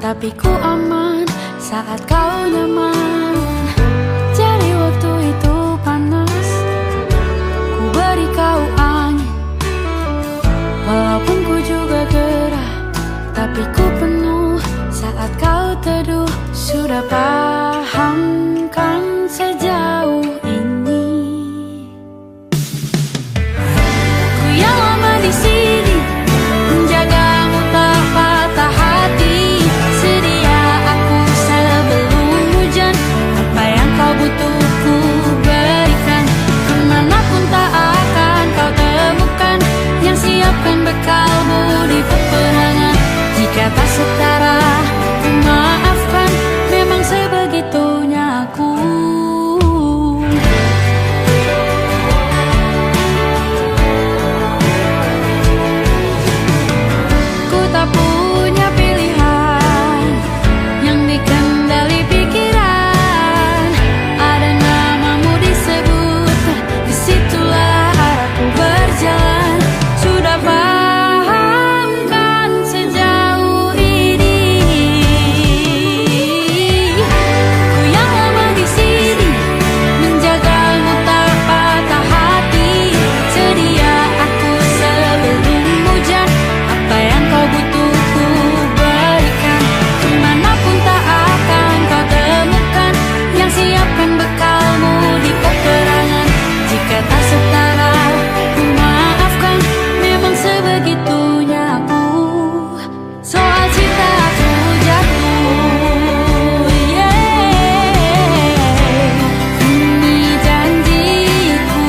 tapi ku aman saat kau nyaman. Jadi waktu itu panas, ku beri kau angin. Walaupun ku juga gerah, tapi ku penuh saat kau teduh. Sudah paham kan sejauh ini? Ku yang lama di sini menjagamu tak patah hati. Sedia aku sebelum hujan, apa yang kau butuh ku berikan. Kemanapun tak akan kau temukan yang siapkan bekalmu di peperangan. Jika tak setara ku maafkan, memang sebegitunya aku. Ku tak punya pilihan yang dikendali pikiran. Ada namamu disebut, disitulah arahku berjalan. Sudah paham kan sejauh ini? Ku yang lama di sini menjagamu tak patah hati. Sedia aku sebelum hujan, apa yang kau butuh ku berikan. Kemanapun tak akan kau temukan yang siapkan bekalmu di peperangan. Jika tak setara ku maafkan, memang sebegitunya aku. Soal cinta aku jatuh, ini janjiku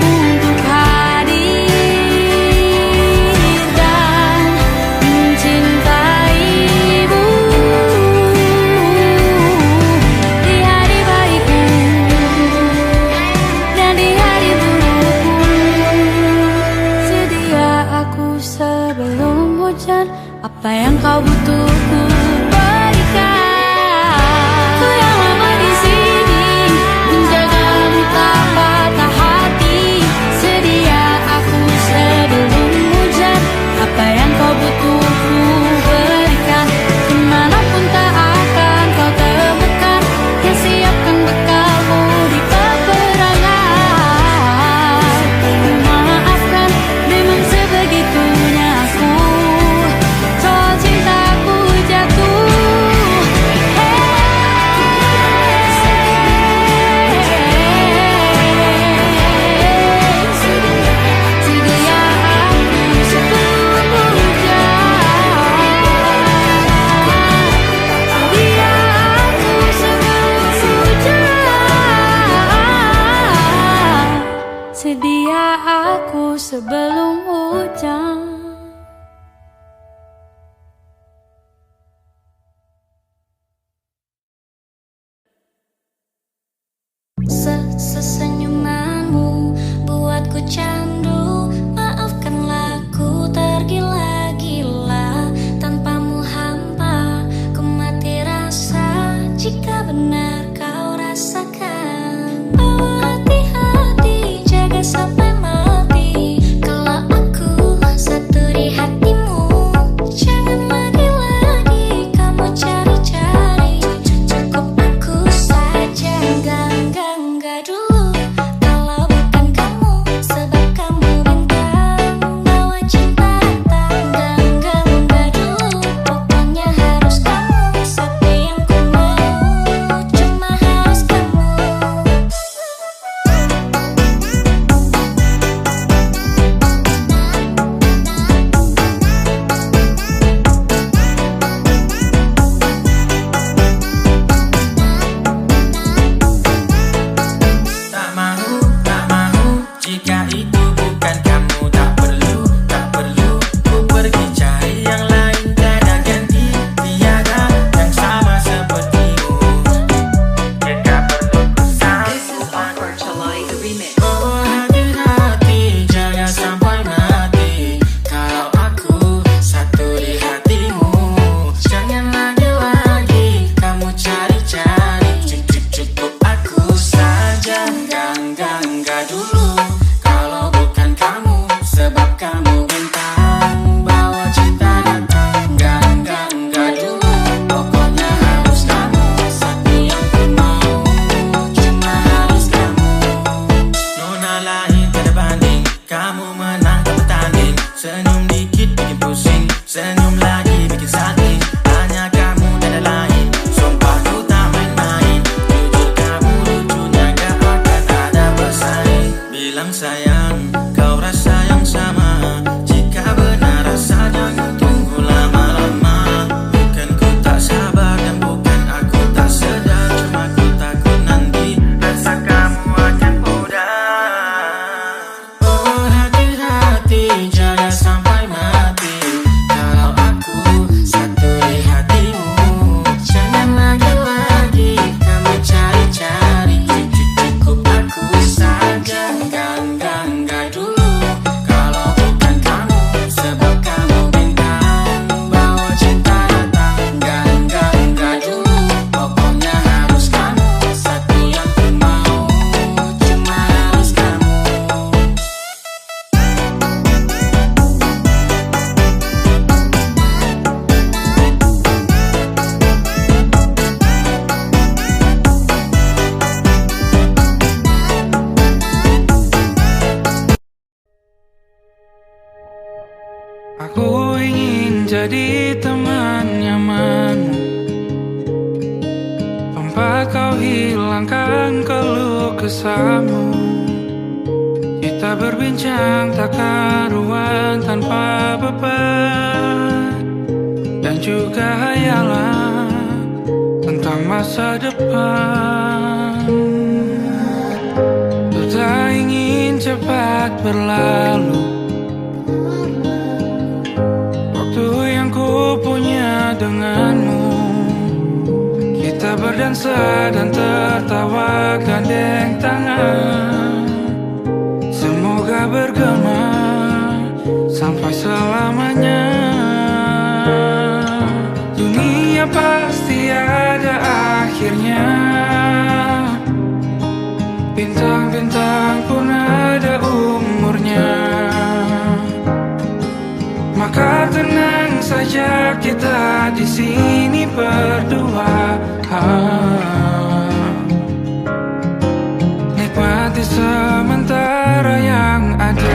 untuk hadir dan mencintaimu di hari baikku dan di hari burukku. Sedia aku sebelum hujan, apa yang kau butuh ku berikan. Ku yang lama di sini menjagamu tak patah hati. Sedia aku sebelum hujan, apa yang kau butuh ku berikan. Kemanapun tak akan kau temukan yang siapkan bekalmu di peperangan. Maafkan, memang sebegitunya aku. Soal cintaku jatuh. jadi teman nyamanmu, tempat kau hilangkan keluh kesahmu. Kita berbincang tak karuan tanpa beban, dan juga hayalan tentang masa depan. Ku tak ingin cepat berlalu waktu yang ku punya denganmu. Kita berdansa dan tertawa gandeng tangan, semoga bergema sampai selamanya. Dunia pasti ada akhirnya, bintang-bintang pun ada umurnya. Maka tenang saja kita di sini berdua, nikmati sementara yang ada.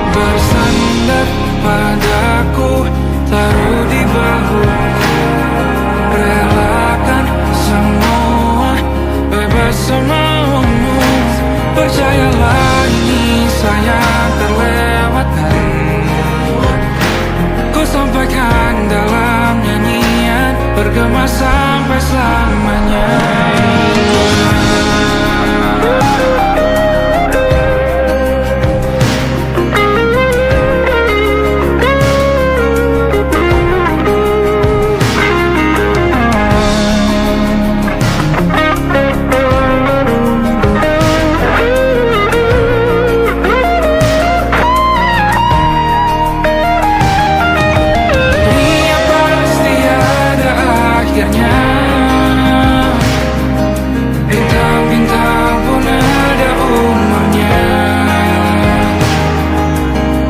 Bersandar padaku, taruh di bahu, relakan semua, bebas semaumu. Percayalah ini sayang terlewatkan, ku sampaikan dalam nyanyian, bergema sampai selamanya. Bintang-bintang pun ada umurnya.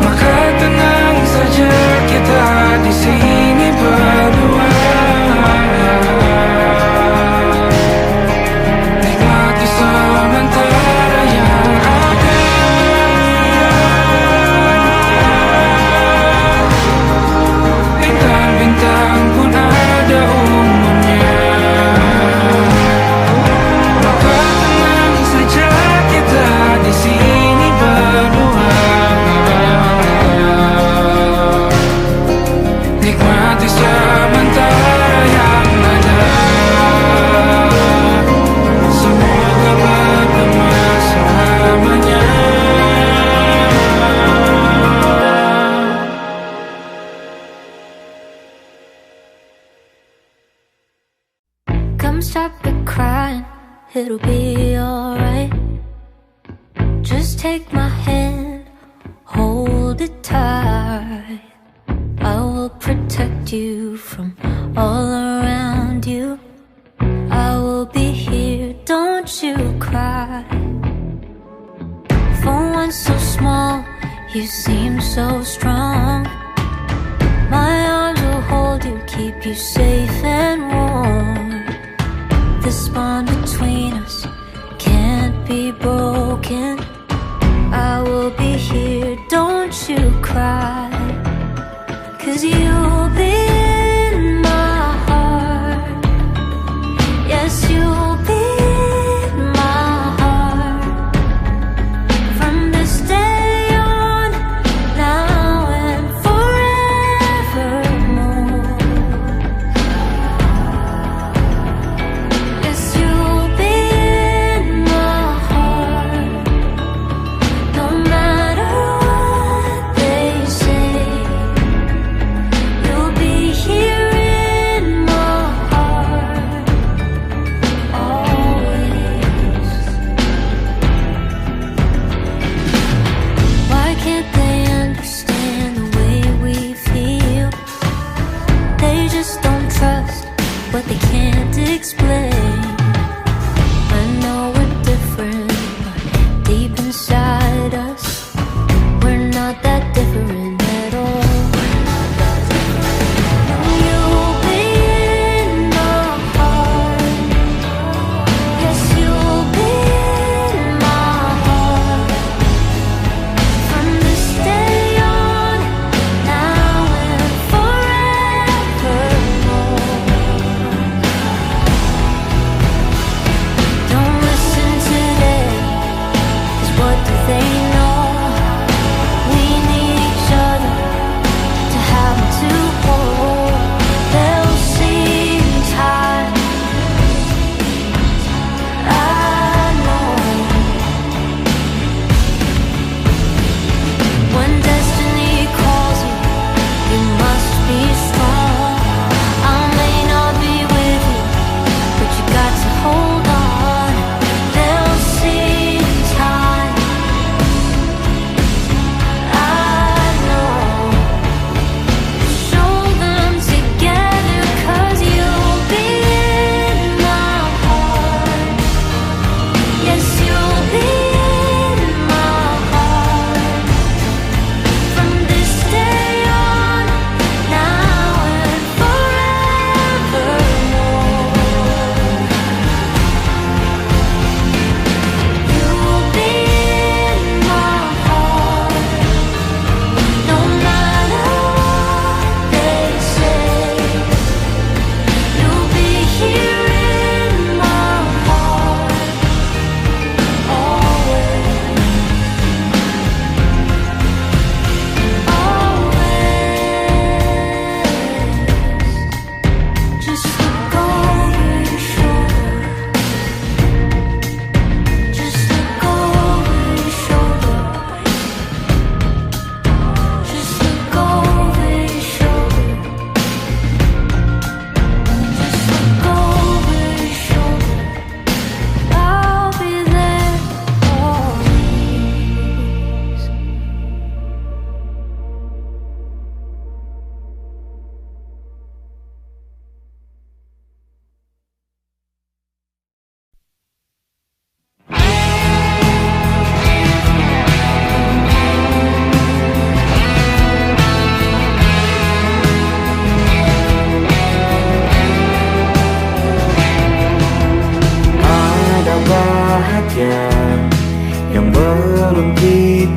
Maka tenang saja kita di sini berdua, nikmati sementara yang ada. Bintang-bintang pun ada umurnya. Di sini berdua, nikmati sementara yang ada. Semoga bergema selamanya. Come stop the crying, it'll be alright. Just take my hand, hold it tight. I will protect you from all around you. I will be here, don't you cry. For one so small, you seem so strong. My arms will hold you, keep you safe and warm. This bond between us can't be broken. I will be here, don't you cry. 'Cause you'll be in my heart. Yes, you'll be in my heart. From this day on, now and forevermore. Yes, you'll be in my heart. No matter what they say, you'll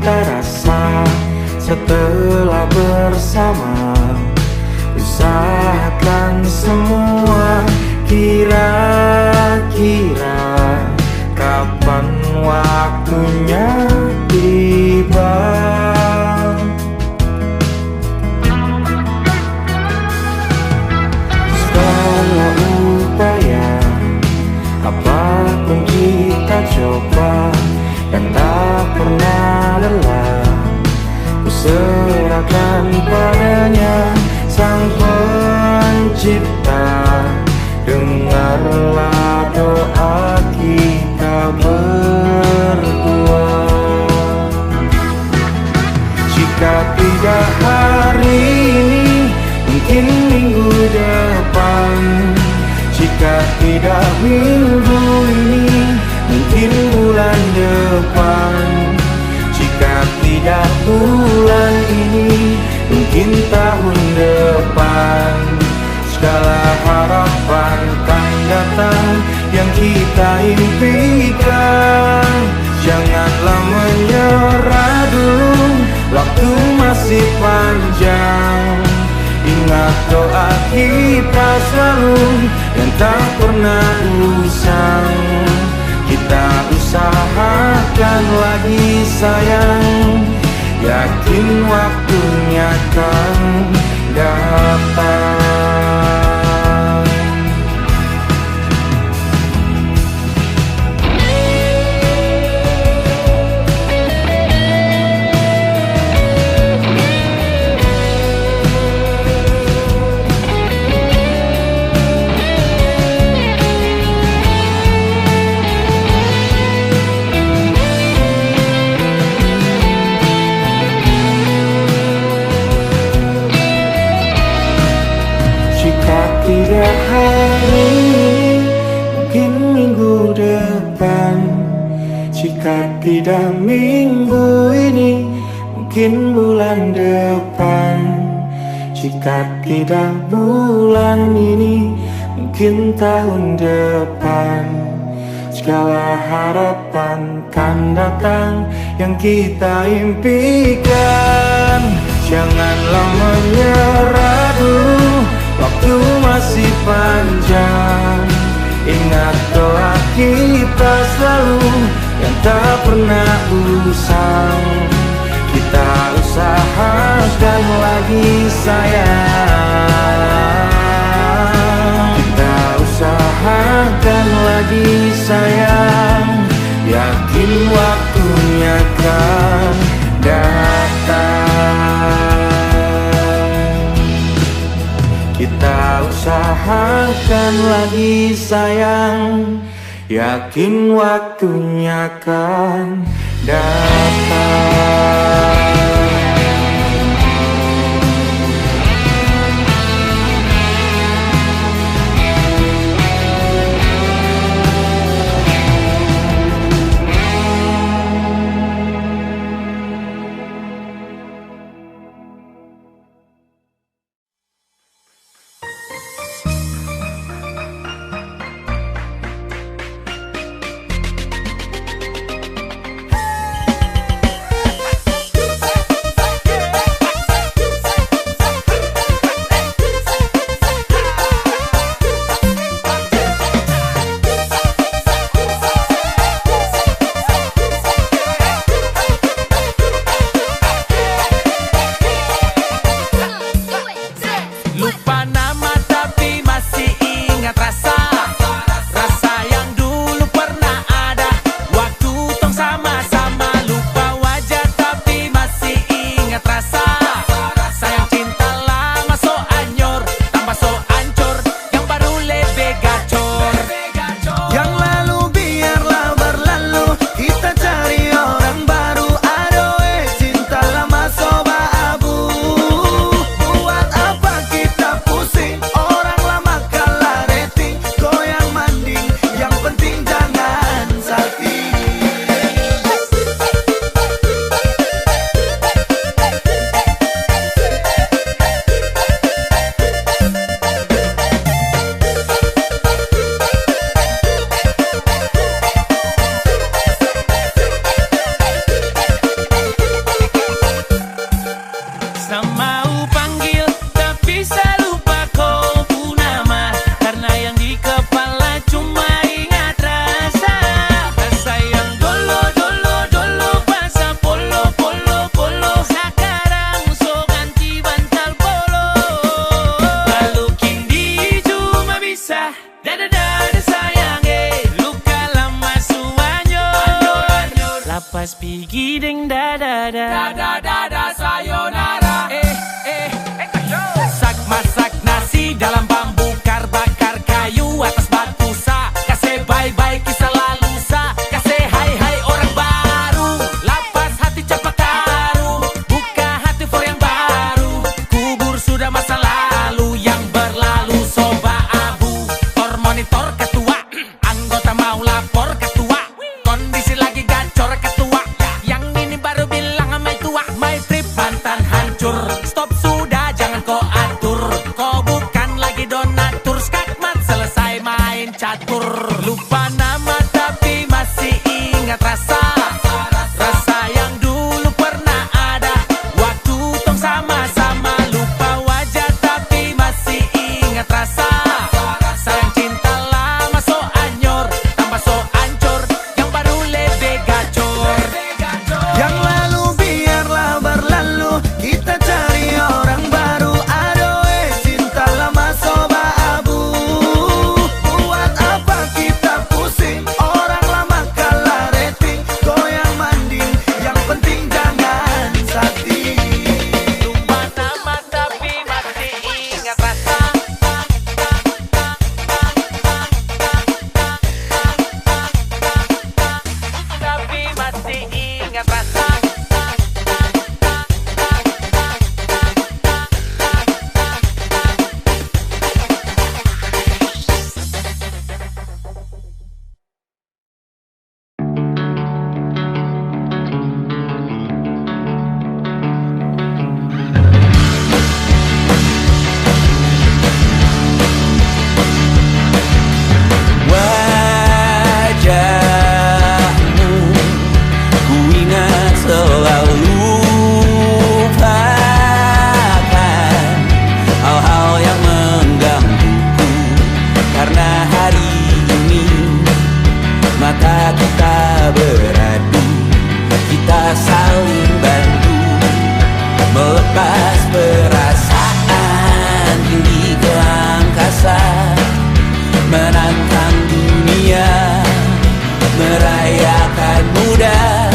cinta rasa setelah bersama. Usahakan semua, kira-kira kapan waktunya tiba. Segala upaya, apapun kita coba, dan tak pernah lelah, ku serahkan padanya. Sang Pencipta, dengarlah doa kita berdua. Jika tidak hari ini, mungkin minggu depan. Jika tidak minggu ini, mungkin bulan depan. Jika tidak bulan ini, mungkin tahun depan. Segala harapan kan datang yang kita impikan. Janganlah menyerah dulu, waktu masih panjang. Ingat doa kita selalu yang tak pernah usang. Kita usahakan lagi sayang, yakin waktunya akan datang. Tidak hari ini, mungkin minggu depan. Jika tidak minggu ini, mungkin bulan depan. Jika tidak bulan ini, mungkin tahun depan. Segala harapan kan datang yang kita impikan. Janganlah menyerah dulu, waktu masih panjang. Ingat doa kita selalu yang tak pernah usang. Kita usahakan lagi sayang. Kita usahakan lagi sayang, yakin waktunya kan datang. Kita usahakan lagi sayang, yakin waktunya akan datang. was beginning da da da da da da sayonara. Masak nasi dalam bambu, bakar kayu atas batu sa. Kasih bye-bye kisah lalu sa. Kasih hai-hai orang baru. Lapas hati cepat taruh. Buka hati for yang baru. Kubur sudah masa lalu yang berlalu. Soba abu, tor monitor ketua. Anggota mau lapor ketua. Kondisi lagi gacor ketua. Yang ini baru bilang sama tua. My trip mantan hancur. Stop sudah jangan kau atur. Kau bukan lagi donatur. Skakmat selesai main catur. Lupa nama tapi masih ingat rasa. Rasa yang dulu pernah ada. Waktu tong sama-sama. Lupa wajah tapi masih ingat rasa. Sayang cinta lama so anyor. Tambah so ancur. Yang baru lebih gacor. Yang lalu biarlah berlalu. Kita cari orang baru. Adoe cinta lama soba abu. Buat apa kita pusing? Orang lama kalah rating. Goyang manding. Yang penting jangan sakit. Lupa nama tapi masih ingat rasa. Tapi masih ingat rasa. Wajahmu ku ingat selalu. Lupakan hal-hal yang menggangguku. Karena hari ini mata kita beradu. Kita saling bantu melepas perasaan tinggi ke angkasa. Menantang dunia, merayakan muda.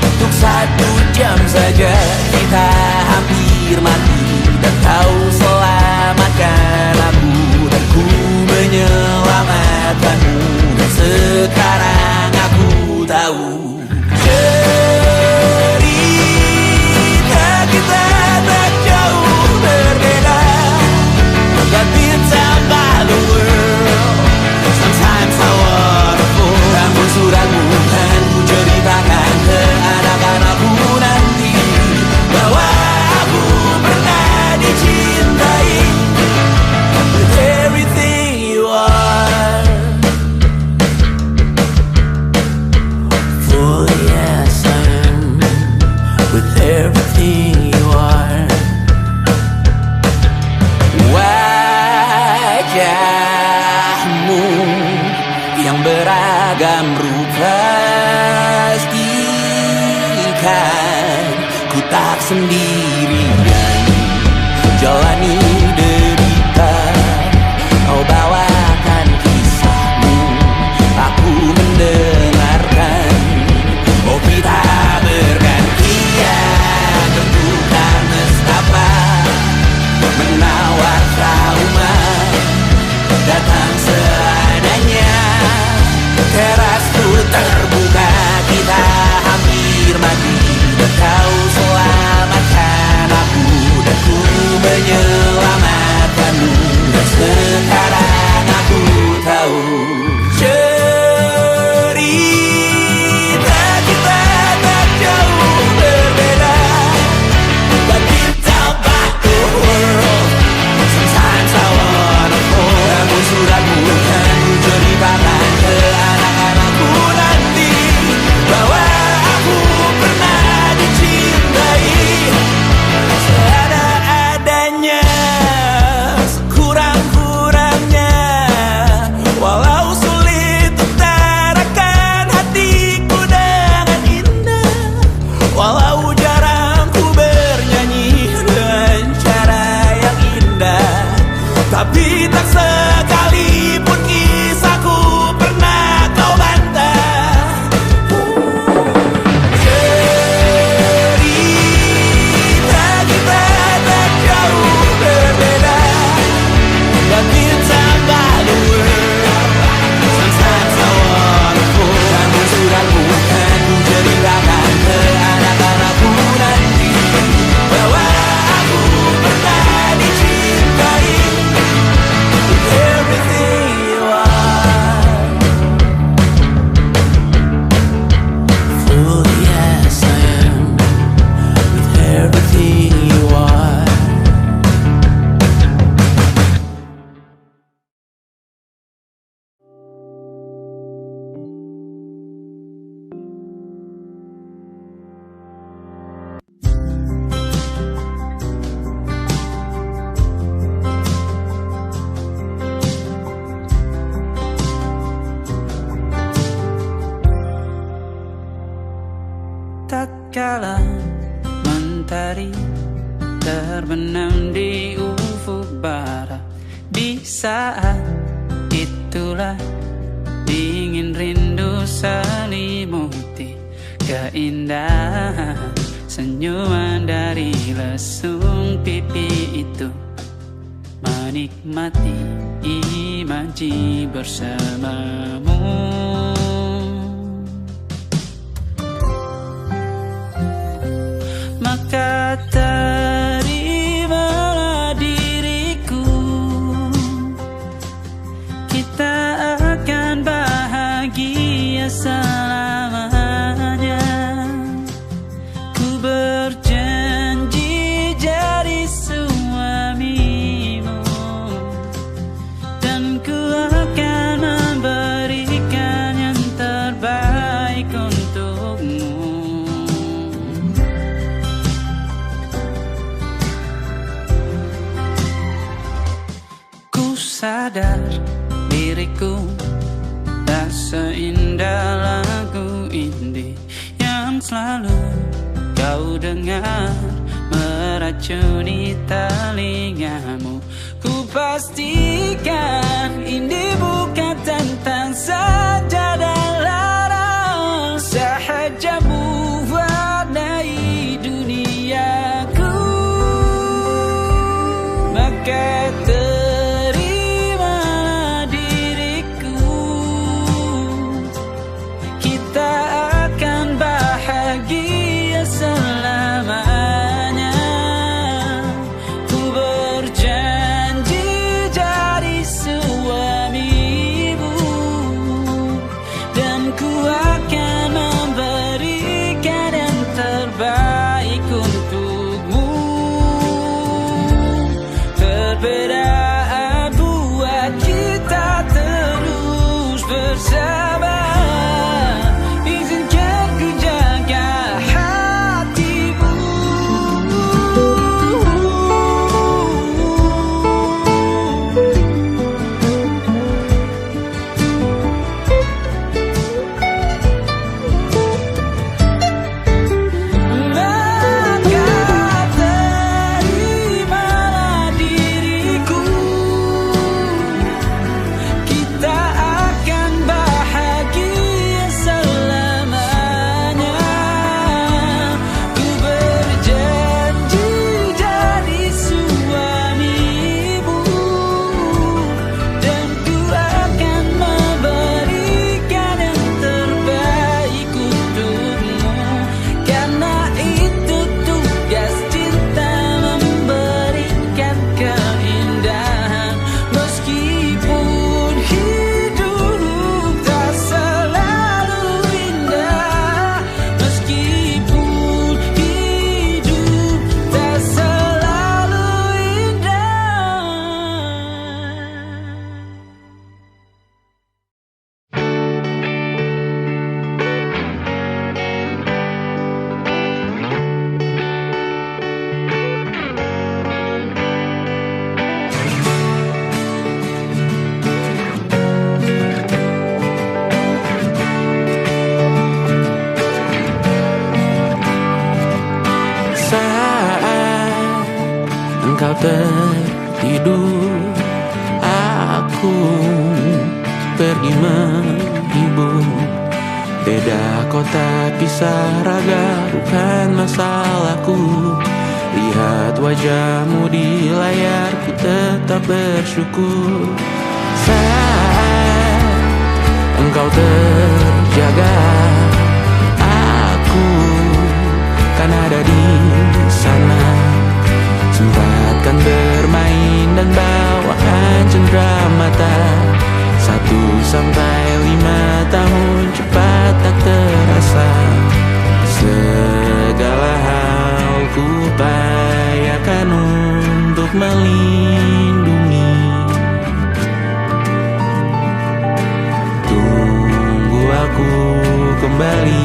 Untuk 1 jam saja kita hampir mati. Dan kau selamatkan aku, dan ku menyelamatkanmu. Dan sekarang aku tahu cerita kita tak jauh berbeda. But it's about the world. Sometimes I wanna fall. Namun suratmu kan ku ceritakan ke anak-anakku nanti bahwa aku pernah dicintai. With everything you are. For yes I am. With everything you are. Wajahmu yang beragam rupa. Pastikan ku tak sendirian. Jalani derita, kau bawakan kisahmu. Aku mendengarkan. Oh kita bergantian, tentukan nestapa. Menawar trauma, datang seadanya. Terasku terbuka, kita hampir mati. Dan kau selamatkan aku, dan ku menyelamatkan. tatkala mentari terbenam di ufuk barat. Di saat itulah dingin rindu selimuti keindahan senyuman dari lesung pipi itu. Menikmati imaji bersamamu. Maka terimalah diriku, kita akan bahagia selamanya. Ku berjanji jadi suamimu, dan ku akan memberikan yang terbaik untukmu. Ku sadar diriku tak seindah lagu indie yang selalu kau dengar meracuni telingamu. Ku pastikan indie bukan tentang saja dan larang, sahaja mewarnai duniaku. Maka terimalah diriku, kita akan bahagia selamanya. Ku berjanji jadi suamimu, dan ku akan memberikan yang terbaik untukmu. Perbedaan buat kita terus bersama. Izinkan ku jaga hatimu. Maka terimalah diriku, kita akan bahagia selamanya. Ku berjanji jadi suamimu, dan ku akan memberikan yang terbaik untukmu. Karena itu tugas cinta, memberikan keindahan. Meskipun hidup tak selalu indah, meskipun hidup tak selalu indah. Saat engkau tertidur, aku pergi menghibur. Beda kota pisah raga bukan masalahku. Lihat wajahmu di layar, ku tetap bersyukur. Saat engkau terjaga, aku kan ada di sana. Sempatkan bermain dan bawakan cenderamata. 1-5 tahun cepat tak terasa. Segala hal ku upayakan untuk melindungi. Tunggu aku kembali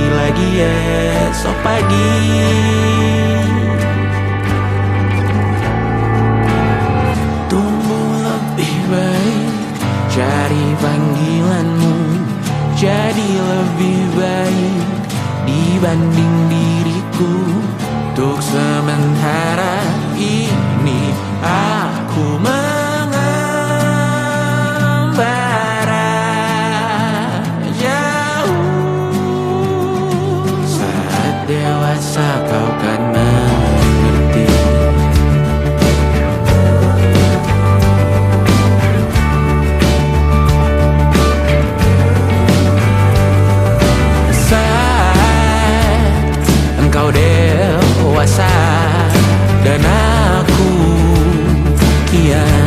lagi esok pagi. Tumbuh lebih baik, cari panggilanmu, jadi lebih baik di dibanding diriku. Untuk sementara ini aku mengembara jauh. Saat dewasa kau kan mengerti. Engkau dewasa dan aku kian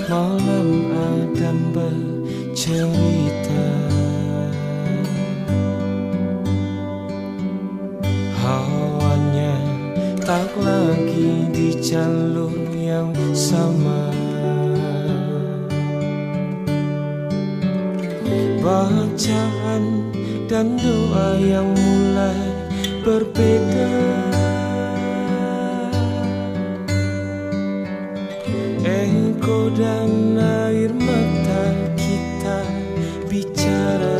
malam Adam bercerita. Hawanya tak lagi di jalur yang sama. Bacaan dan doa yang mulai berbeda. Ego dan air mata kita bicara.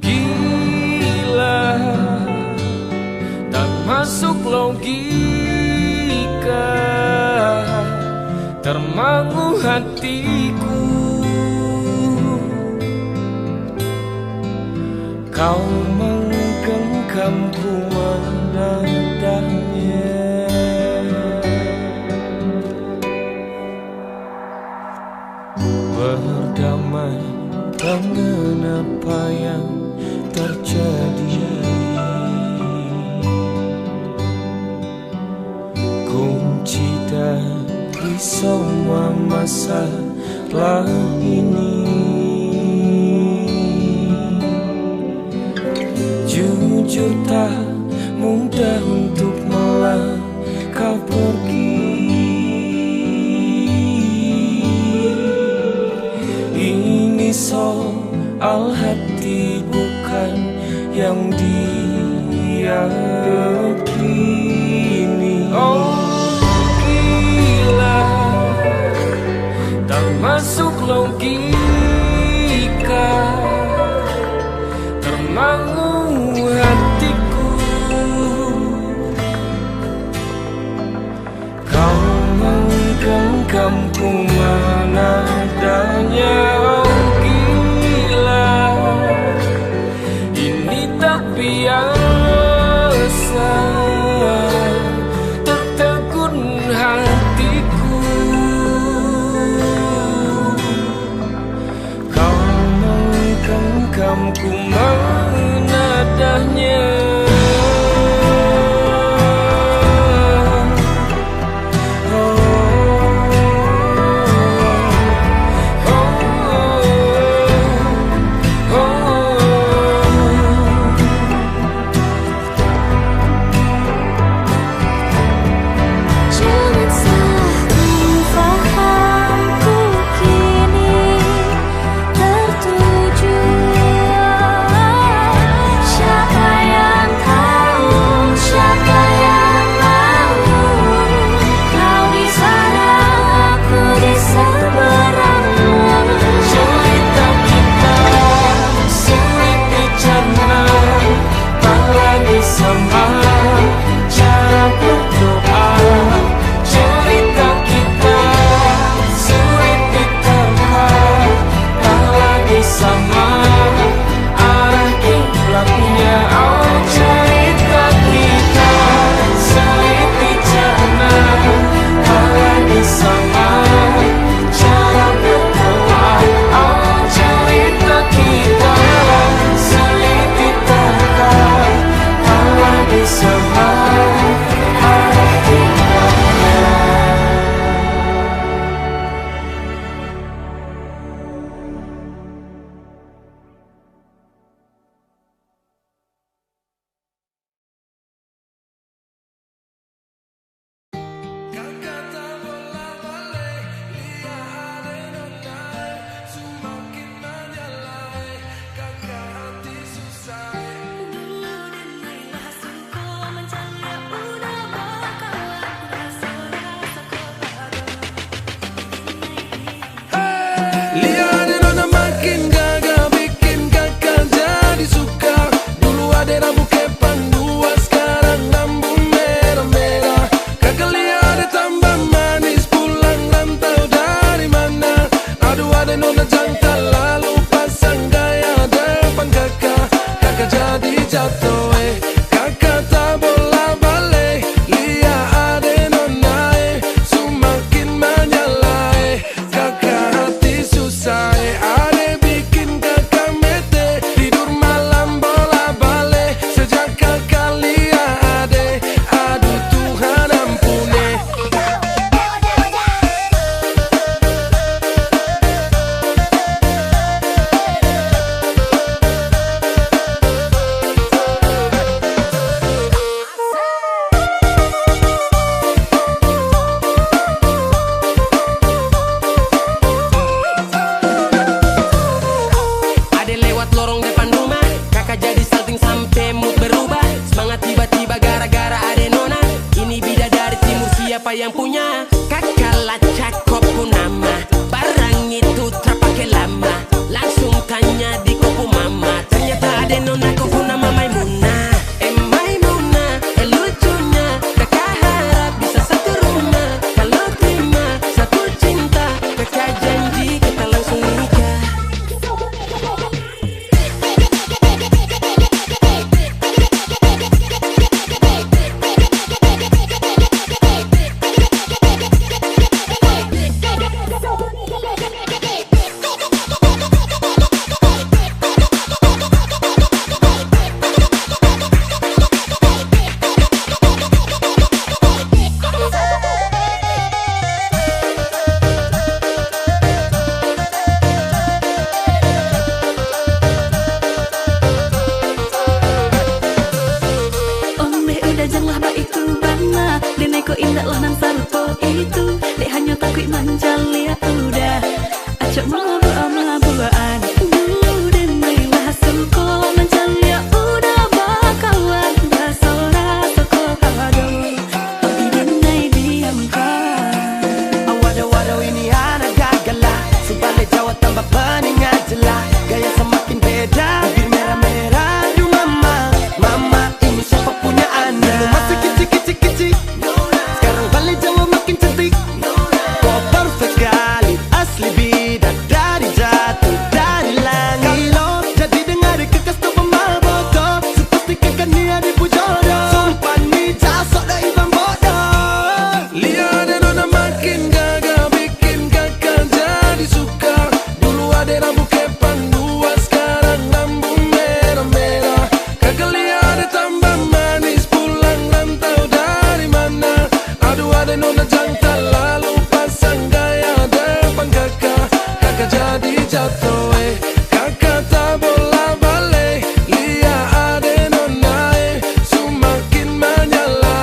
Gila, tak masuk logika, termangu hatiku. Kau menggenggamku menadahnya. Berdamai dengan apa yang terjadi. Kunci dari semua masalah ini, jujur tak mudah untuk melangkah pergi. Ini soal hati bukan yang diyakini. Oh gila, tak masuk logika, termangu hatiku. Kau menggenggamku menadanya. Oh gila, ini tak biasa, tertegun hatiku. Kau menggenggamku menadahnya. Oh, siapa yang punya. Kakak lacak kopu nama, barang itu terpakai lama. Langsung tanya di kopu mama, ternyata ada nona kopu nama Maimunah. Maimunah, lucunya kakak harap bisa satu rumah. Kalau terima satu cinta, kakak janji kita langsung nikah. Janganlah ba itu bana Dene ko indah lah nang sarupo itu Dek hanya takut manjali ya udah Acok mabu-mabuan Dene lah sulko manjali ya udah Bakawan basora toko kado Tapi dene diamkan Waduh ini anak gagala Sebalik Jawa tambah peningan jelas Gaya semakin beda Bibir merah-merah Aduh mama Mama ini siapa punya anak Dulu masih kecil-kecil Sekarang balik Jawa makin cantik Kau perfect kali Asli bidadari jatuh dari langit Kalau jadi dengar kekas tu pemabotol Sepasti kakak ni ada pujodoh Sumpah ni jasok dah ibang bodoh Lihat ada nona makin gagah, bikin kakak jadi suka. Dulu ada rambut kepang dua, sekarang rambut merah-merah. Kakak lihat ada tambah manis, pulang rantau dari mana. Aduh ada nona jantan, lalu pasang gaya depan kakak. Kakak jadi jatuh, kakak tak bola balik. Lihat ada nona, semakin menyala,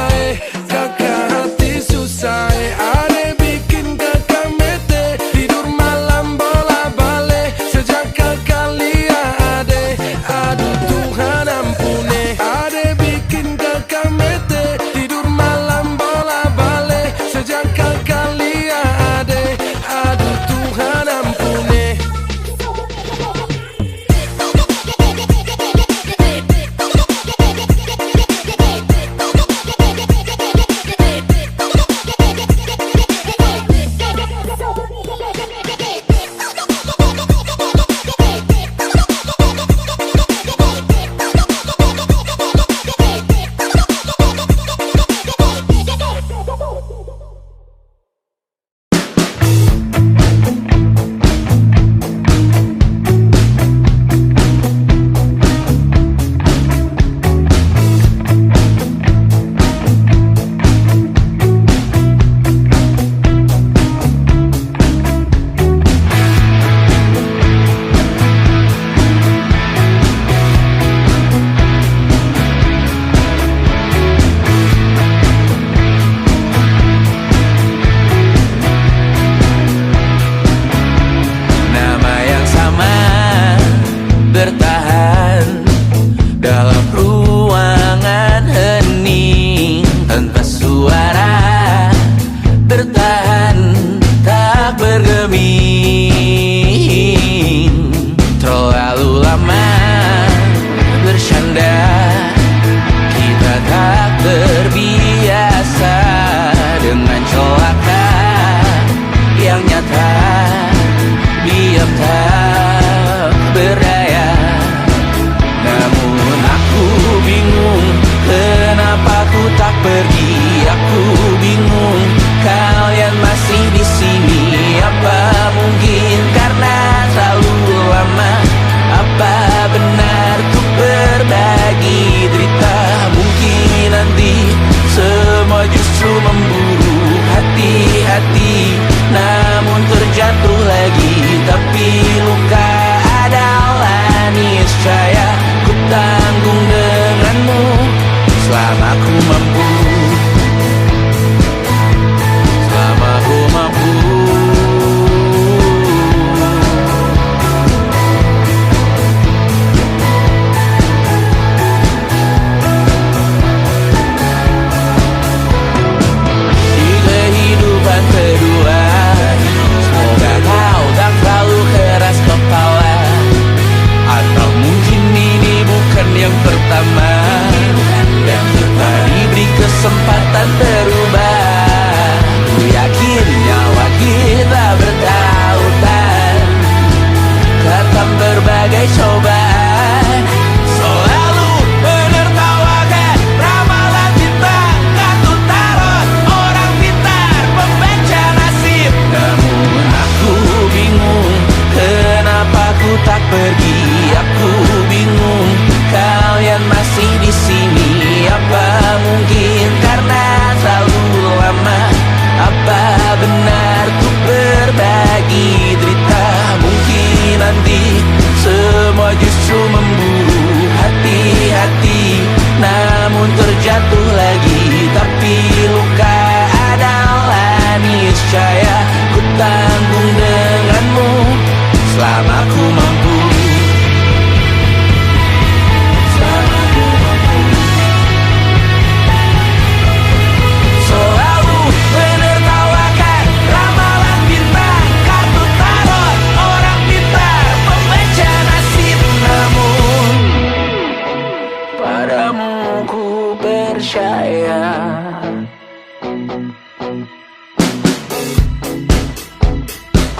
kakak hati susah, ada bikin kakak mete. Tidur malam bola balik, sejak kakak lihat ada. Aduh Tuhan ampuni, ada bikin kakak mete. Tidur malam bola balik, sejak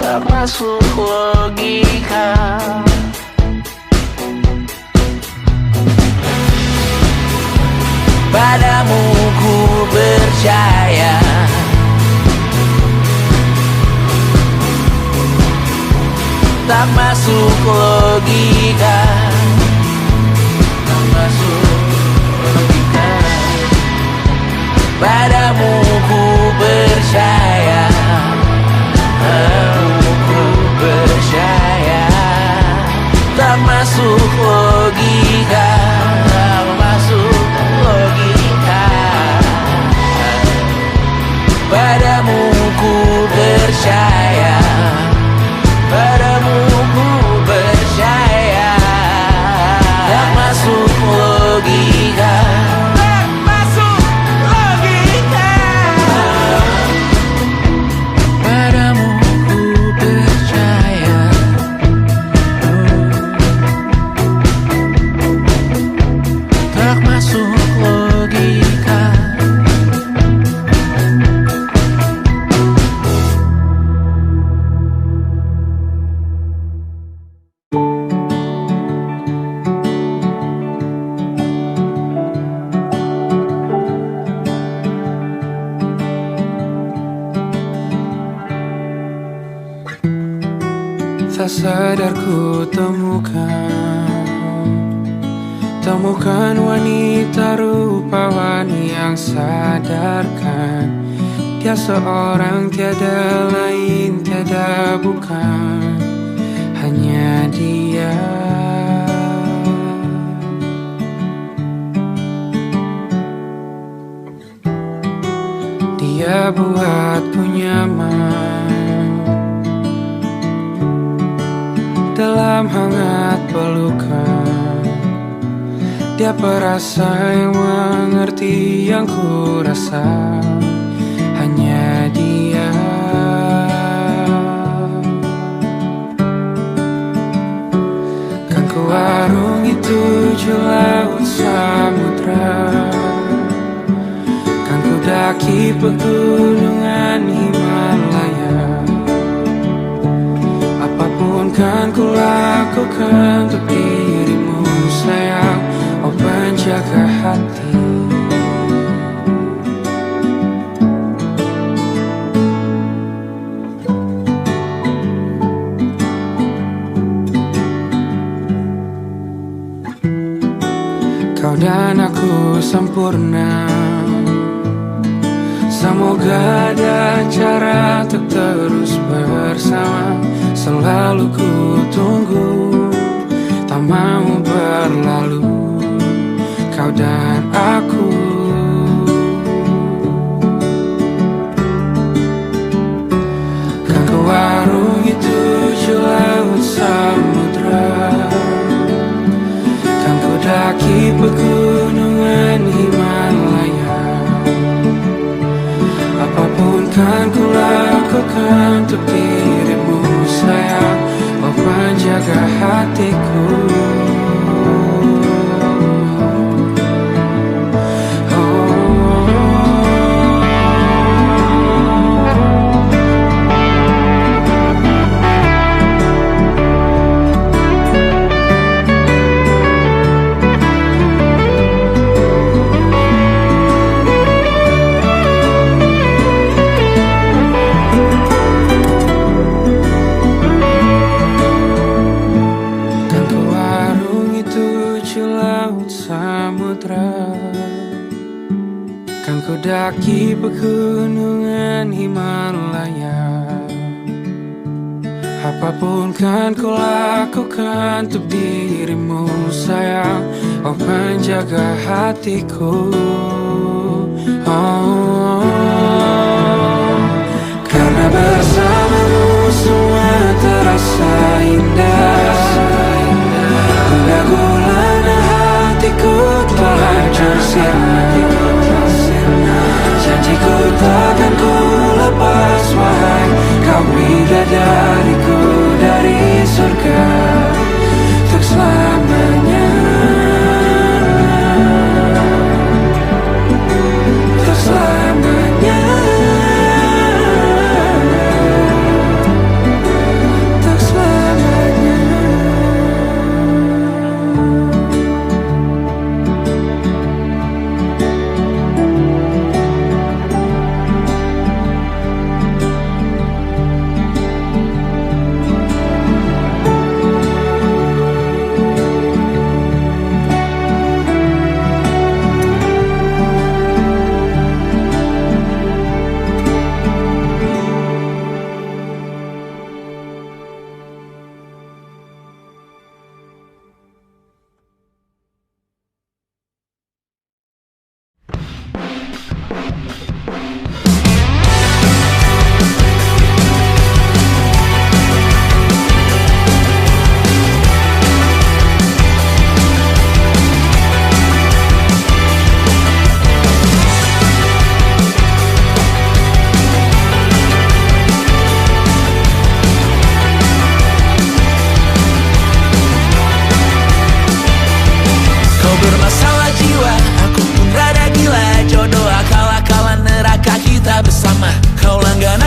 tak masuk logika. Padamu ku percaya, tak masuk logika, tak masuk logika. Padamu ku percaya, padamu ku percaya, tak masuk logika, tak masuk logika. Padamu ku percaya, padamu ku percaya, tak masuk logika, tak masuk logika. Padamu ku percaya, tak masuk logika. Tak sadar ku temukan wanita rupawani yang sadarkan dia seorang, tiada lain, tiada bukan, hanya dia. Dia buatku nyaman dalam hangat pelukan. Dia perasa yang mengerti yang ku rasa, hanya dia. Kan ku arungi 7 laut samudra, kan ku daki pegunungan Himalaya. Apapun kan ku lakukan untuk dirimu sayang, oh penjaga hati. Kau dan aku sempurna, semoga ada cara untuk terus bersama. Selalu ku tunggu, tak mau berlalu, kau dan aku. Kan ku arungi 7 laut samudra, kan ku daki pegunungan Himalaya. Apapun kan ku lakukan untuk dirimu sayang, oh penjaga hatiku. Kan ku daki pegunungan Himalaya. Apapun kan ku lakukan untuk dirimu sayang, oh penjaga hatiku. Karena bersamamu semua terasa indah. Gundah gulana hatiku telah hancur sirna. Janjiku takkan ku lepas wahai kau bidadariku dari surga untuk selamanya, untuk selamanya.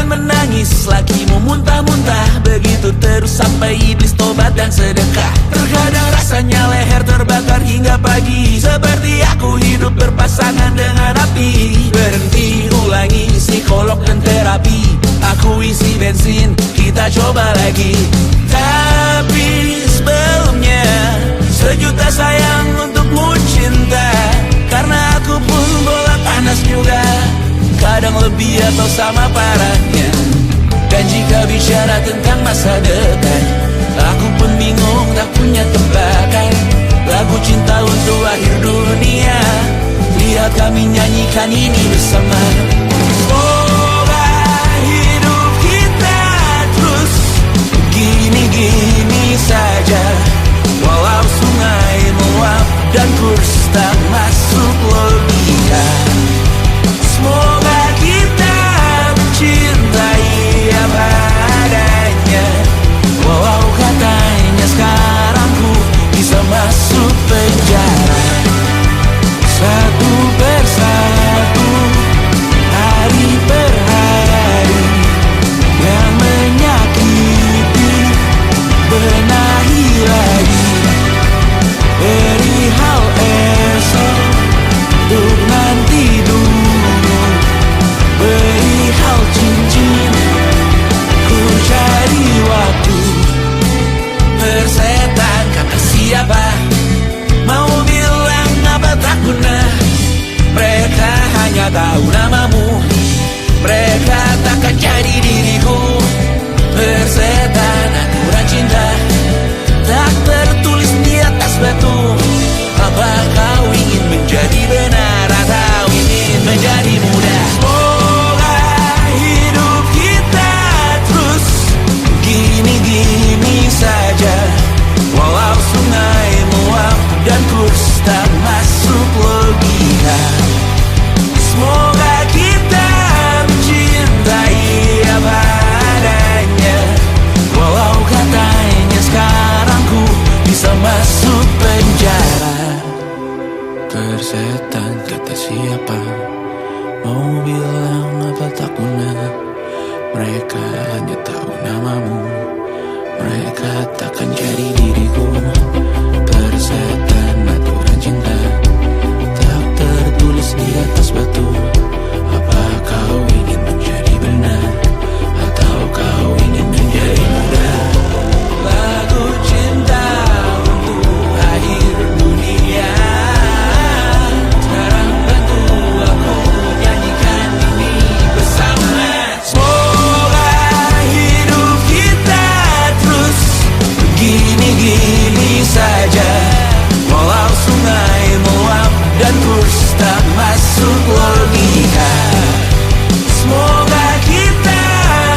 dan menangis, lagi mau muntah-muntah. Begitu terus sampai iblis tobat dan sedekah. Terkadang rasanya leher terbakar hingga pagi, seperti aku hidup berpasangan dengan api. Berhenti, ulangi psikolog dan terapi. Aku isi bensin, kita coba lagi. Tapi sebelumnya, sejuta sayang untukmu cinta. Karena aku pun bola panas juga, kadang lebih atau sama parahnya. Dan jika bicara tentang masa depan, aku pun bingung tak punya tebakan. Lagu cinta untuk akhir dunia, lihat kami nyanyikan ini bersama. Semoga hidup kita terus gini-gini saja, walau sungai meluap dan kurs tak masuk logika. Semoga kita mencintai apa adanya, walau katanya sekarang ku bisa masuk penjara. Satu persatu, hari per hari, yang menyakiti benahi lagi. Perihal esok, untuk nanti dulu. Perihal cincin, ku cari waktu. Persetan kata siapa, mau bilang apa tak guna. Mereka hanya tahu namamu, mereka takkan jadi diriku. Persetan aturan cinta, tak tertulis di atas batu. Apa kau ingin menjadi benar atau ingin menjadi muda? Semoga hidup kita terus gini-gini saja, walau sungai meluap dan kurs tak masuk logika. Semoga kita mencintai apa adanya, walau katanya sekarang ku bisa masuk penjara. Persetan kata siapa, mau bilang apa tak guna. Mereka hanya tahu namamu, mereka takkan jadi diriku. Persetan aturan cinta, tak tertulis di atas batu. Apa kau ingin menjadi benar atau kau ingin menjadi muda? Lagu cinta untuk akhir dunia, sekarang bantu aku nyanyikan ini bersama. Semoga hidup kita terus gini-gini saja, walau sungai meluap dan kurs tak masuk logika. Semoga kita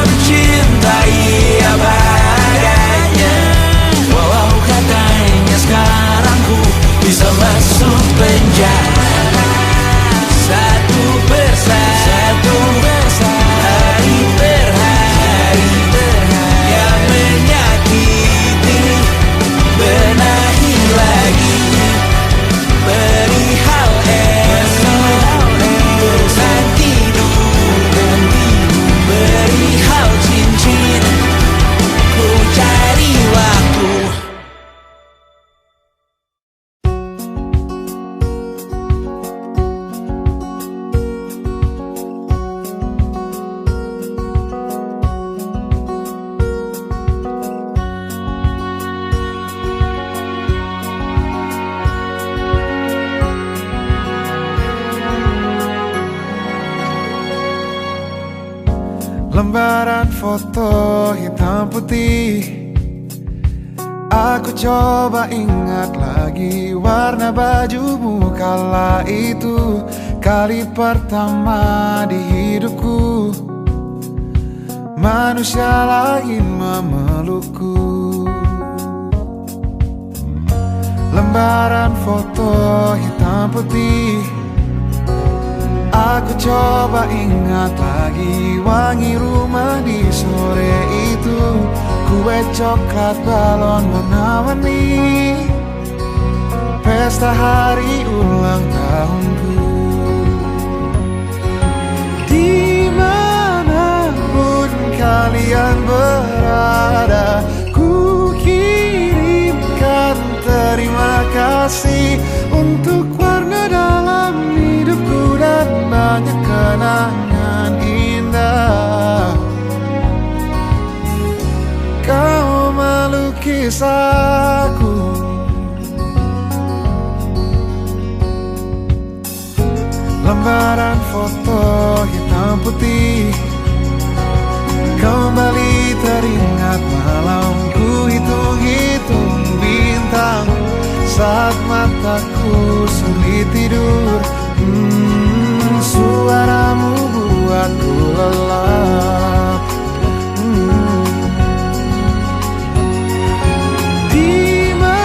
mencintai apa adanya, walau katanya sekarang ku bisa masuk penjara. Satu persatu, hari per hari, yang menyakiti benahi lagi. Perihal esok, nanti dulu. Perihal cincin, ku cari waktu. Lembaran foto hitam putih, aku coba ingat lagi warna bajumu kala itu. Kali pertama di hidupku, manusia lain memelukku. Lembaran foto hitam putih, aku coba ingat lagi wangi rumah di sore itu. Kue coklat, balon warna-warni, pesta hari ulang tahunku. Dimanapun aku. Lembaran foto hitam putih kembali teringat malamku hitung-hitung bintang saat mataku sulit tidur. Suaramu buatku lelap. Dimanapun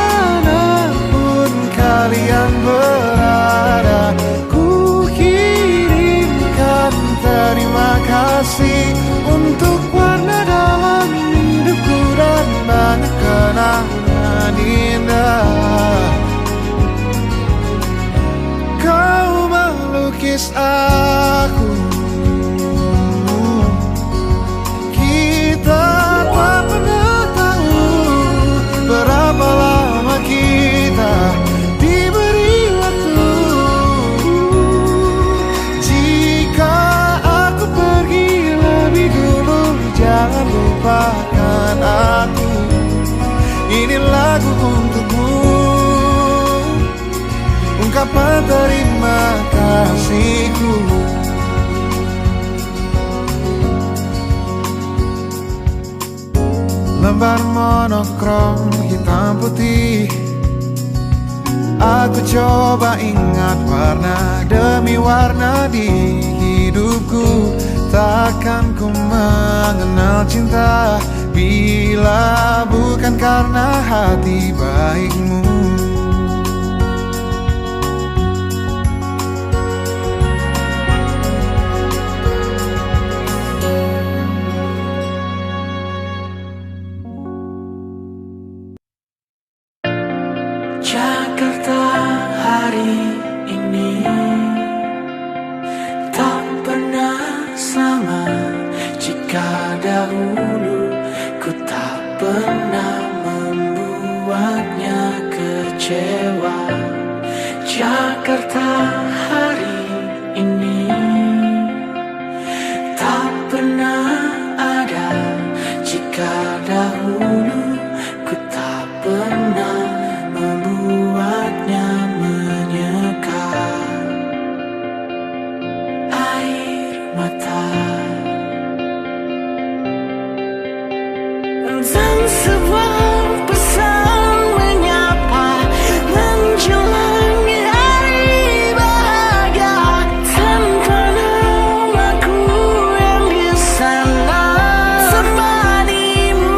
kalian berada, ku kirimkan terima kasih untuk warna dalam hidupku dan banyak kenangan indah. Kau melukis aku, kita tak pernah tahu berapa lama kita diberi waktu. Jika aku pergi lebih dulu, jangan lupakan aku. Ini lagu untukmu, ungkapan terima kasihku. Lembar monokrom hitam putih, aku coba ingat warna demi warna di hidupku. Takkan ku mengenal cinta bila bukan karena hati baikmu. Jakarta hari ini tak pernah sama. Jika dahulu ku tak pernah membuatnya kecewa. Jakarta hari ini tak pernah ada. Jika dahulu ku tak pernah membuatnya menyekat air mata. Dan sebuah pesan menyapa menjelang hari bahagia tanpa namaku yang di sana. Serba dimulai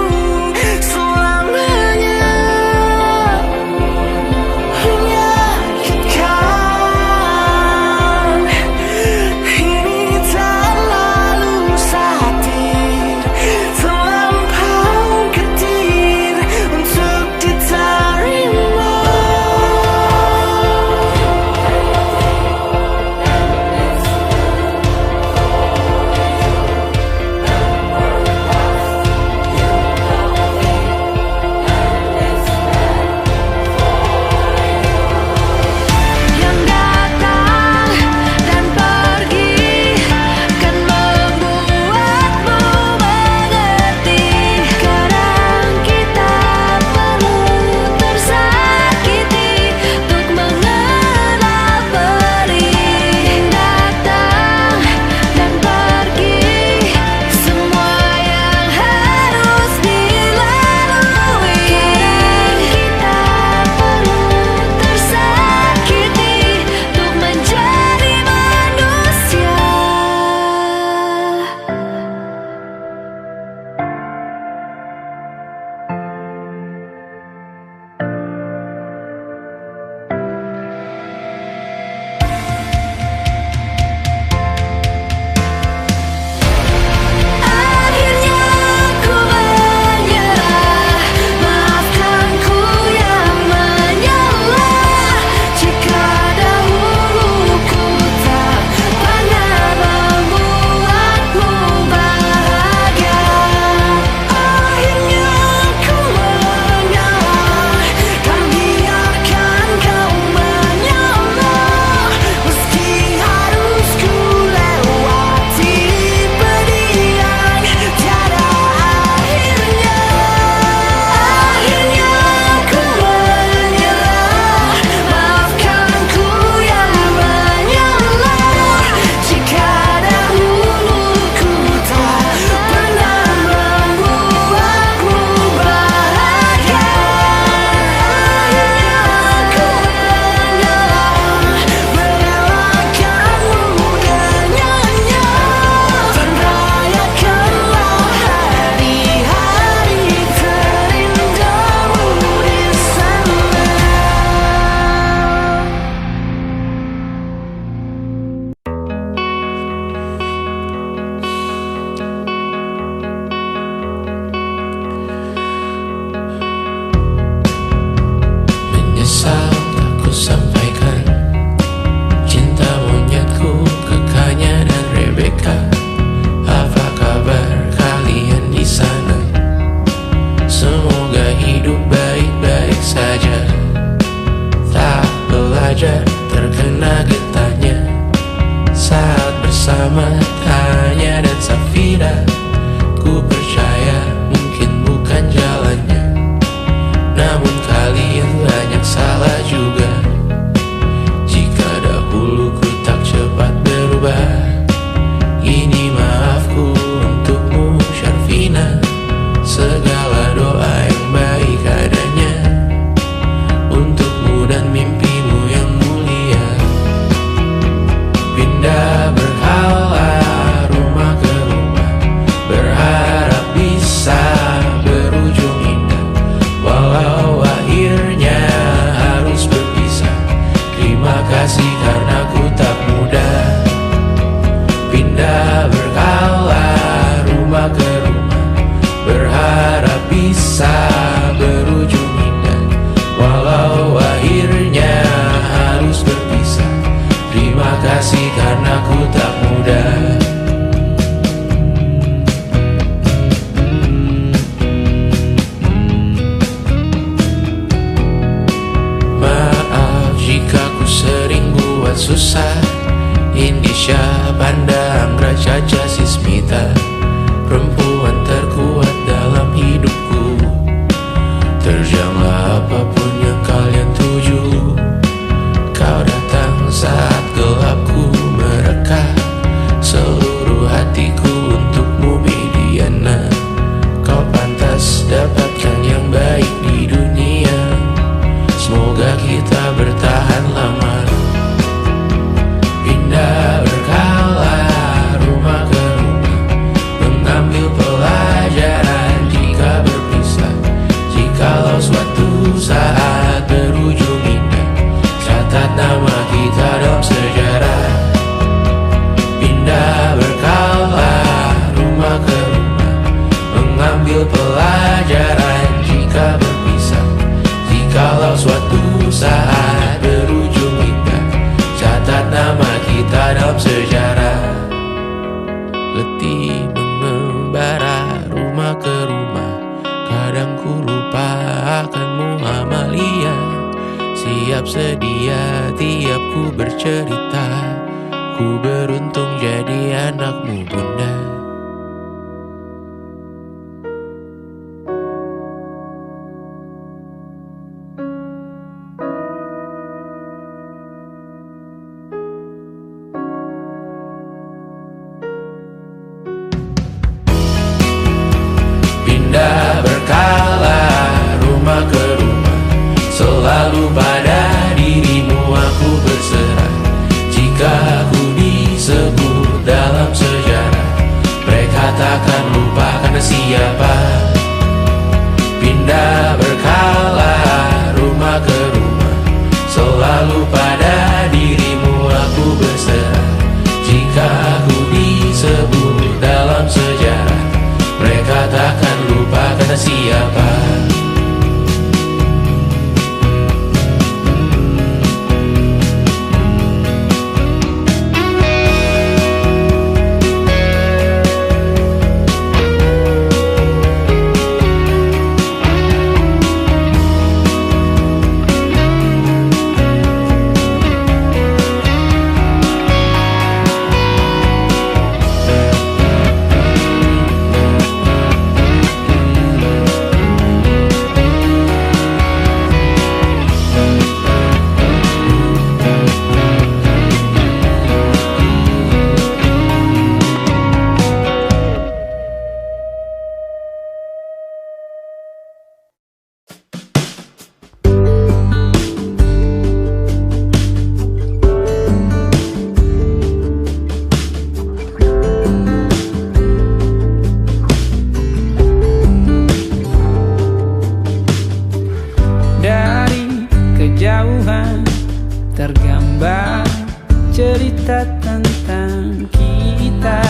susah. Indonesia pandang Raja Jasismita, perempuan terkuat dalam hidupku. Terjanglah apapun yang kalian tuju. Kau datang saat gelapku mereka, seluruh hatiku untukmu Mediana. Kau pantas dapatkan yang baik di dunia. Semoga kita bertahan lama. Pindah berkala rumah ke rumah, mengambil pelajaran jika berpisah. Jikalau suatu saat berujung indah, catat nama kita dalam sejarah. Pindah berkala rumah ke rumah, mengambil pelajaran jika berpisah. Jikalau suatu saat berujung indah, catat nama kita dalam sejarah. Letih mengembara rumah ke rumah, kadang ku lupa akanmu Amalia. Siap sedia tiap ku bercerita, ku beruntung jadi anakmu bunda. Pindah berkala rumah ke rumah, selalu pada dirimu aku berserah. Jika aku disebut dalam sejarah, mereka takkan lupa karena siapa. Pindah berkala rumah ke rumah, selalu pada dirimu aku berserah. Jika aku disebut dalam sejarah, mereka takkan lupa karena siapa. Tergambar cerita tentang kita,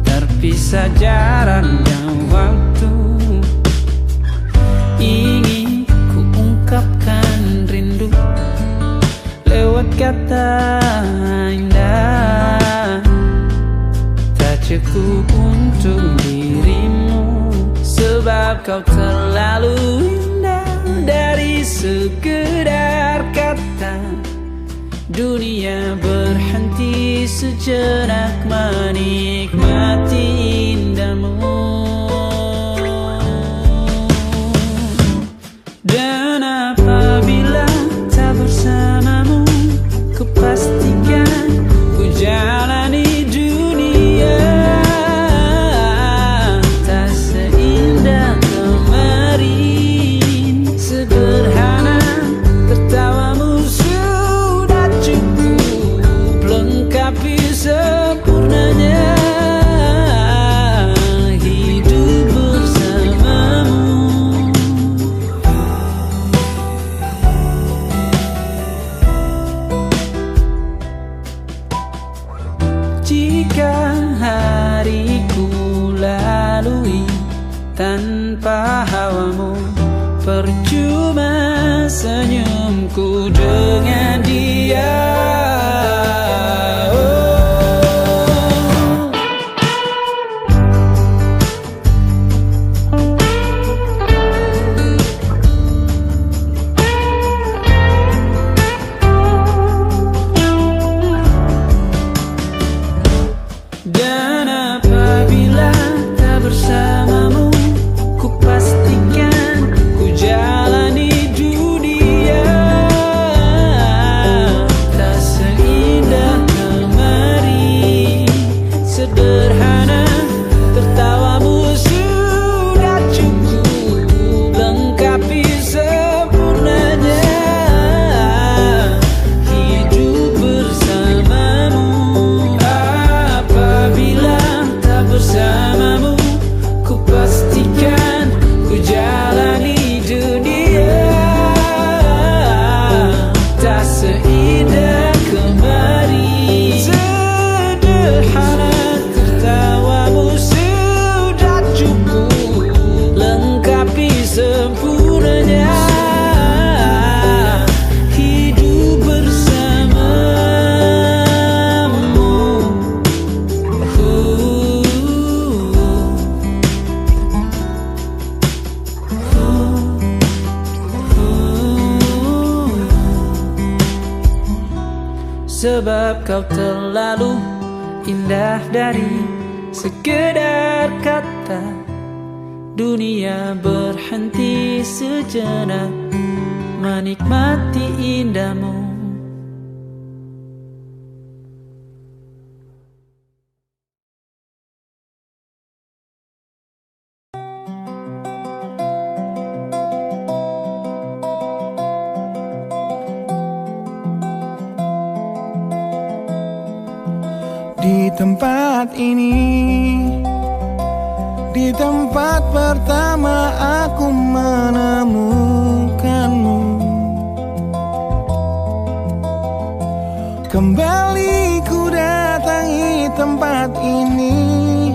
terpisah jarak dan waktu. Ingin ku ungkapkan rindu lewat kata indah. Tak cukup untuk dirimu, sebab kau terlalu indah. Dari sekedar kata, dunia berhenti sejenak menikmati indahmu. Dan apabila tak bersamamu, kupastikan ku jalani dunia tak seindah kemarin. Sederhana tertawamu sudah cukup lengkapi sempurnanya hidup bersamamu. Jika hariku lalui tanpa hawamu, percuma senyumku dengan dia. sebab kau terlalu indah dari sekedar kata. Dunia berhenti sejenak menikmati indahmu. Di tempat ini, di tempat pertama aku menemukanmu. Kembali ku datangi tempat ini,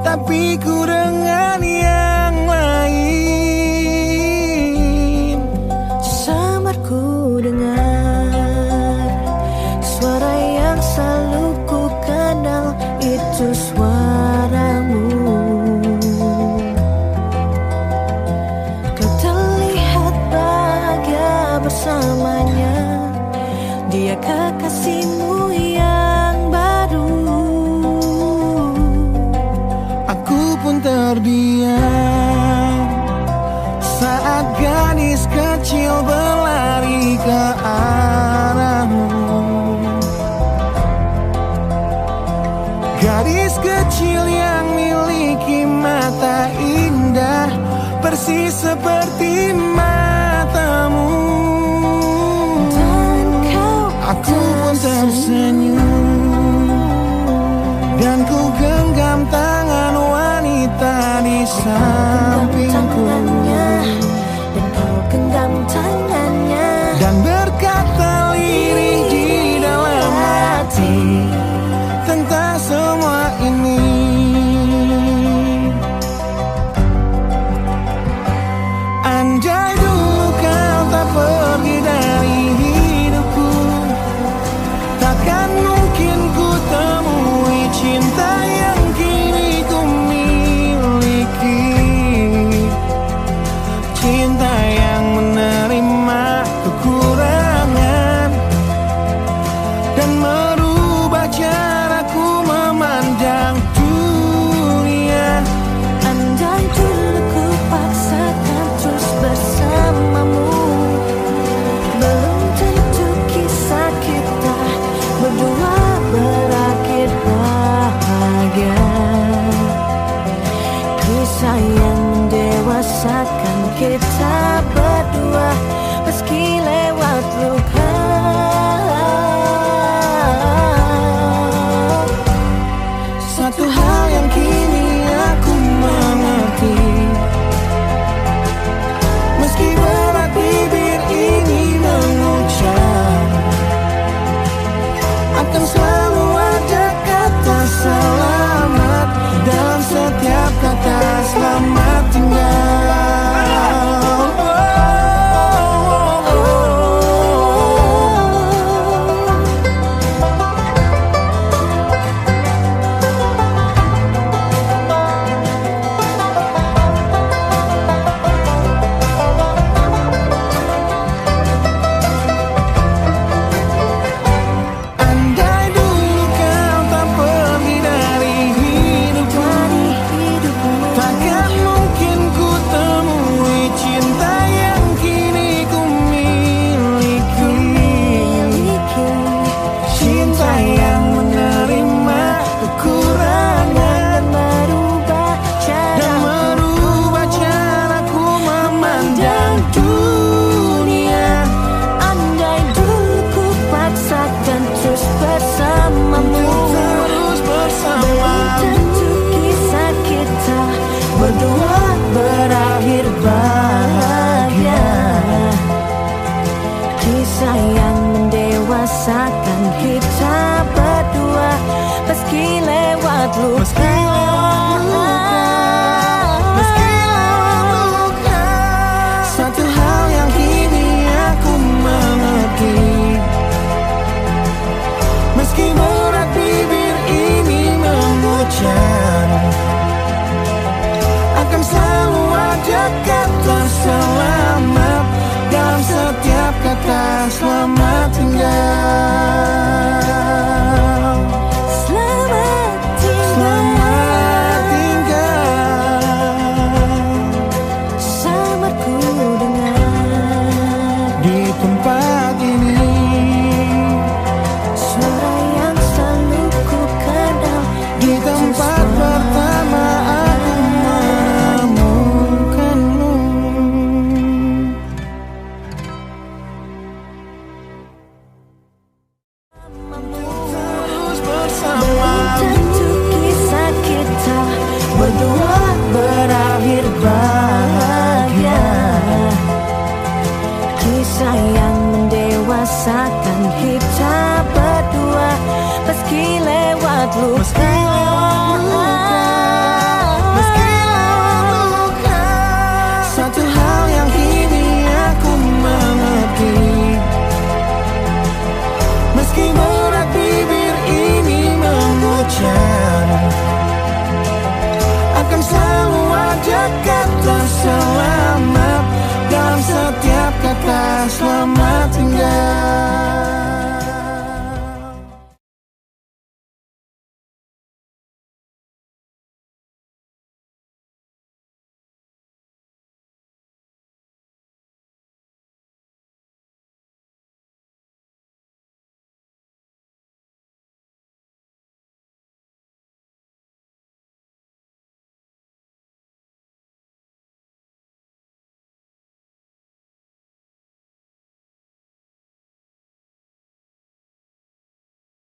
tapi ku dengan yang lain. Samar ku dengar suara yang selalu ku kenal, itu suaramu. Kau terlihat bahagia bersamanya, dia kekasihmu yang baru. Aku pun terdiam saat gadis kecil berlari ke arahmu. Gadis kecil yang miliki mata indah, persis seperti matamu. Dan kau Aku pun tersenyum, dan ku genggam tangan wanita di sampingku. dan kau genggam tangannya, Dan berkata lirih di dalam hati tentang semua ini. Andai dulu kau tak pergi dari hidupku, takkan mungkin ku temui cinta yang kini ku miliki. Cinta yang menerima kekurangan dan merubah caraku memandang dunia. andai dulu ku paksakan terus bersamamu, belum tentu kisah kita berdua berakhir bahagia. Kisah yang mendewasakan kita berdua, meski lewat luka. Satu hal yang kini aku mengerti, meski berat bibir ini mengucap, akan selalu ada kata selamat dalam setiap kata selamat tinggal. Andai dulu kau tak pergi dari hidupku, takkan mungkin ku temui cinta yang kini ku miliki. Cinta yang menerima kekurangan dan merubah caraku memandang dunia. Andai dulu ku paksakan terus bersamamu, Terus bersama, tentu kisah kita berdua berakhir bahagia. Kisah yang mendewasakan kita berdua, meski lewat luka. meski luka. Satu hal yang kini aku mengerti, meski berat bibir ini mengucap, akan selalu ada kata selamat dalam setiap kata selamat tinggal. selamanya.